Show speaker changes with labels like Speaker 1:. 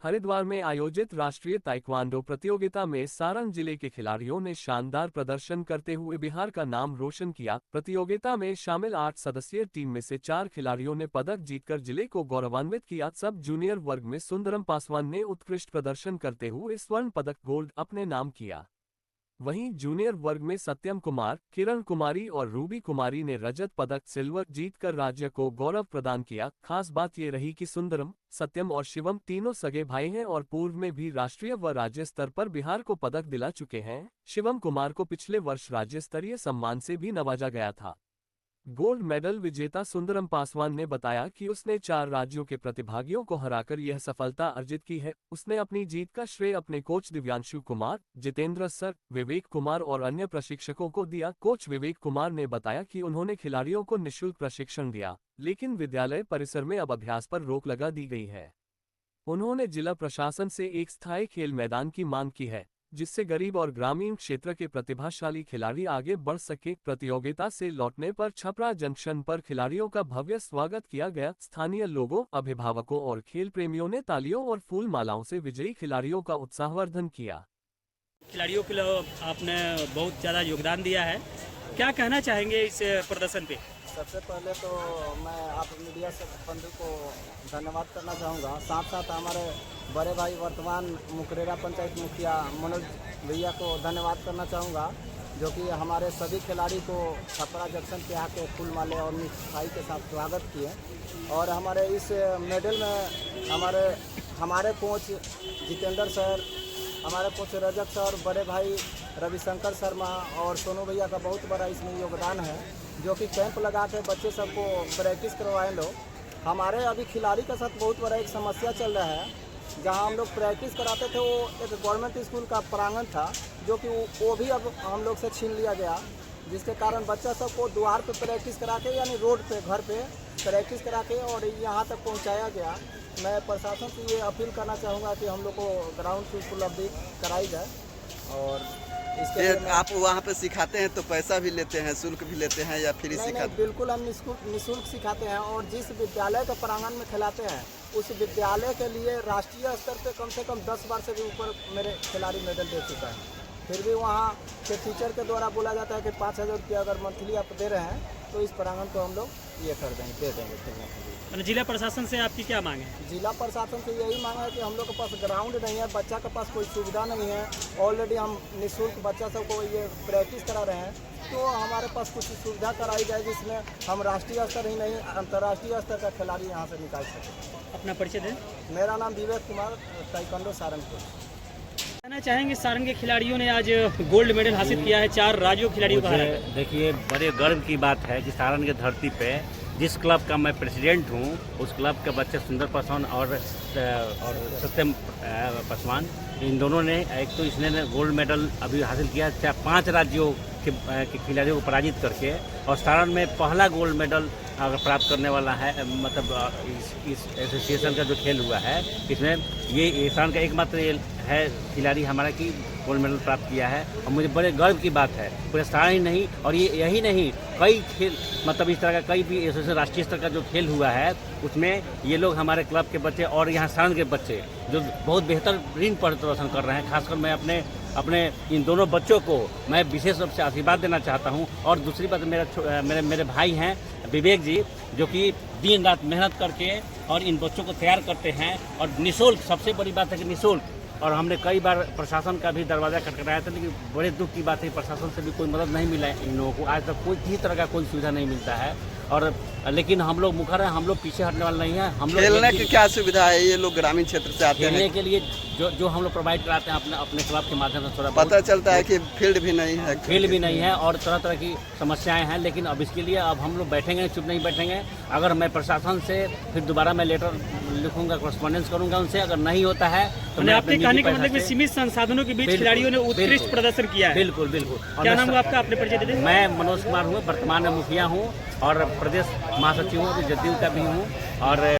Speaker 1: हरिद्वार में आयोजित राष्ट्रीय ताइक्वांडो प्रतियोगिता में सारण जिले के खिलाड़ियों ने शानदार प्रदर्शन करते हुए बिहार का नाम रोशन किया। प्रतियोगिता में शामिल 8 सदस्यीय टीम में से 4 खिलाड़ियों ने पदक जीतकर जिले को गौरवान्वित किया। सब जूनियर वर्ग में सुंदरम पासवान ने उत्कृष्ट प्रदर्शन करते हुए स्वर्ण पदक गोल्ड अपने नाम किया। वहीं जूनियर वर्ग में सत्यम कुमार, किरण कुमारी और रूबी कुमारी ने रजत पदक सिल्वर जीतकर राज्य को गौरव प्रदान किया। खास बात ये रही कि सुंदरम, सत्यम और शिवम तीनों सगे भाई हैं और पूर्व में भी राष्ट्रीय व राज्य स्तर पर बिहार को पदक दिला चुके हैं। शिवम कुमार को पिछले वर्ष राज्य स्तरीय सम्मान से भी नवाजा गया था। गोल्ड मेडल विजेता सुंदरम पासवान ने बताया कि उसने 4 राज्यों के प्रतिभागियों को हराकर यह सफलता अर्जित की है। उसने अपनी जीत का श्रेय अपने कोच दिव्यांशु कुमार, जितेंद्र सर, विवेक कुमार और अन्य प्रशिक्षकों को दिया। कोच विवेक कुमार ने बताया कि उन्होंने खिलाड़ियों को निःशुल्क प्रशिक्षण दिया, लेकिन विद्यालय परिसर में अब अभ्यास पर रोक लगा दी गई है। उन्होंने जिला प्रशासन से एक स्थायी खेल मैदान की मांग की है, जिससे गरीब और ग्रामीण क्षेत्र के प्रतिभाशाली खिलाड़ी आगे बढ़ सके। प्रतियोगिता से लौटने पर छपरा जंक्शन पर खिलाड़ियों का भव्य स्वागत किया गया। स्थानीय लोगों, अभिभावकों और खेल प्रेमियों ने तालियों और फूल मालाओं से विजयी खिलाड़ियों का उत्साहवर्धन किया।
Speaker 2: खिलाड़ियों के लिए आपने बहुत ज़्यादा योगदान दिया है, क्या कहना चाहेंगे इस प्रदर्शन पे?
Speaker 3: सबसे पहले तो मैं आप मीडिया से बंधु को धन्यवाद करना चाहूँगा। साथ साथ हमारे बड़े भाई वर्तमान मुकरेरा पंचायत मुखिया मनोज भैया को धन्यवाद करना चाहूँगा, जो कि हमारे सभी खिलाड़ी को छपरा जंक्शन पे आके फूल माले और मिठाई के साथ स्वागत किए। और हमारे इस मेडल में हमारे कोच जितेंद्र सर, हमारे कोच रजत सर, बड़े भाई रविशंकर शर्मा और सोनू भैया का बहुत बड़ा इसमें योगदान है, जो कि कैंप लगा के बच्चे सबको प्रैक्टिस करवाए लोग। हमारे अभी खिलाड़ी के साथ बहुत बड़ा एक समस्या चल रहा है। जहां हम लोग प्रैक्टिस कराते थे वो एक गवर्नमेंट स्कूल का प्रांगण था, जो कि वो भी अब हम लोग से छीन लिया गया, जिसके कारण बच्चा सबको द्वार पे प्रैक्टिस करा के, यानी रोड पे घर पे प्रैक्टिस करा के और यहाँ तक पहुँचाया गया। मैं प्रशासन से ये अपील करना चाहूँगा कि हम लोग को ग्राउंड की उपलब्धि कराई जाए। और इसके लिए
Speaker 4: आप वहाँ पे सिखाते हैं तो पैसा भी लेते हैं, शुल्क भी लेते हैं या फ्री सिखाते हैं?
Speaker 3: बिल्कुल, हम निःशुल्क सिखाते हैं और जिस विद्यालय के प्रांगण में खिलाते हैं उस विद्यालय के लिए राष्ट्रीय स्तर पे कम से कम 10 बार से भी ऊपर मेरे खिलाड़ी मेडल दे चुका है। फिर भी वहाँ के टीचर के द्वारा बोला जाता है कि 5,000 रुपया अगर मंथली आप दे रहे हैं तो इस प्रांगण को हम लोग ये कर देंगे, दे देंगे खेलने के लिए।
Speaker 2: जिला प्रशासन से आपकी क्या मांग है?
Speaker 3: जिला प्रशासन से यही मांग है कि हम लोग के पास ग्राउंड नहीं है, बच्चा के पास कोई सुविधा नहीं है। ऑलरेडी हम निःशुल्क बच्चा सबको ये प्रैक्टिस करा रहे हैं, तो हमारे पास कुछ सुविधा कराई जाए जिसमें हम राष्ट्रीय स्तर ही नहीं अंतर्राष्ट्रीय स्तर का खिलाड़ी यहाँ से निकाल सकें।
Speaker 2: अपना परिचय दें।
Speaker 3: मेरा नाम विवेक कुमार, ताइक्वांडो सारण को।
Speaker 2: कहना चाहेंगे सारण के खिलाड़ियों ने आज गोल्ड मेडल हासिल किया है, 4 राज्यों खिलाड़ियों का।
Speaker 5: देखिए, बड़े गर्व की बात है कि सारण की धरती पे जिस क्लब का मैं प्रेसिडेंट हूँ, उस क्लब के बच्चे सुंदर पासवान और सत्यम पासवान, इन दोनों ने, एक तो इसने गोल्ड मेडल अभी हासिल किया 5 राज्यों के खिलाड़ियों को पराजित करके, और सारण में पहला गोल्ड मेडल अगर प्राप्त करने वाला है, मतलब इस एसोसिएशन का जो खेल हुआ है, इसमें ये सारण का एकमात्र है खिलाड़ी हमारा कि गोल्ड मेडल प्राप्त किया है। और मुझे बड़े गर्व की बात है, पूरे सारण ही नहीं और ये यही नहीं, कई खेल, मतलब इस तरह का कई भी एसोसिएशन राष्ट्रीय स्तर का जो खेल हुआ है उसमें ये लोग हमारे क्लब के बच्चे और यहाँ सारण के बच्चे जो बहुत बेहतरीन प्रदर्शन कर रहे हैं। खासकर मैं अपने इन दोनों बच्चों को मैं विशेष रूप से आशीर्वाद देना चाहता हूं। और दूसरी बात, मेरे भाई हैं विवेक जी, जो कि दिन रात मेहनत करके और इन बच्चों को तैयार करते हैं, और निःशुल्क, सबसे बड़ी बात है कि निःशुल्क। और हमने कई बार प्रशासन का भी दरवाज़ा खटखटाया था, लेकिन बड़े दुख की बात है प्रशासन से भी कोई मदद नहीं मिला है इन लोगों को। आज तक कोई किसी तरह का कोई सुविधा नहीं मिलता है। और लेकिन हम लोग मुखर हैं, हम लोग पीछे हटने वाले नहीं हैं। हम लोग
Speaker 4: खेलने की क्या सुविधा है? ये लोग ग्रामीण क्षेत्र से आते हैं,
Speaker 5: खेलने के लिए जो हम लोग प्रोवाइड कराते हैं अपने क्लब के माध्यम से। थोड़ा
Speaker 4: पता चलता है कि फील्ड भी नहीं है,
Speaker 5: फील्ड भी नहीं है और तरह तरह की समस्याएं हैं। लेकिन अब इसके लिए अब हम लोग बैठेंगे, चुप नहीं बैठेंगे। अगर मैं प्रशासन से फिर दोबारा मैं लेटर लिखूंगा, कॉरेस्पॉन्डेंस करूंगा उनसे, अगर नहीं होता है तो मैं
Speaker 2: आपके कहने का मतलब सीमित संसाधनों के बीच खिलाड़ियों ने उत्कृष्ट प्रदर्शन किया है।
Speaker 5: बिल्कुल बिल्कुल।
Speaker 2: क्या नाम हुआ आपका? अपने परिचय दे दें।
Speaker 5: मैं मनोज कुमार हूँ, वर्तमान में मुखिया हूँ और प्रदेश महासचिव हूँ, जदयू का भी हूँ। और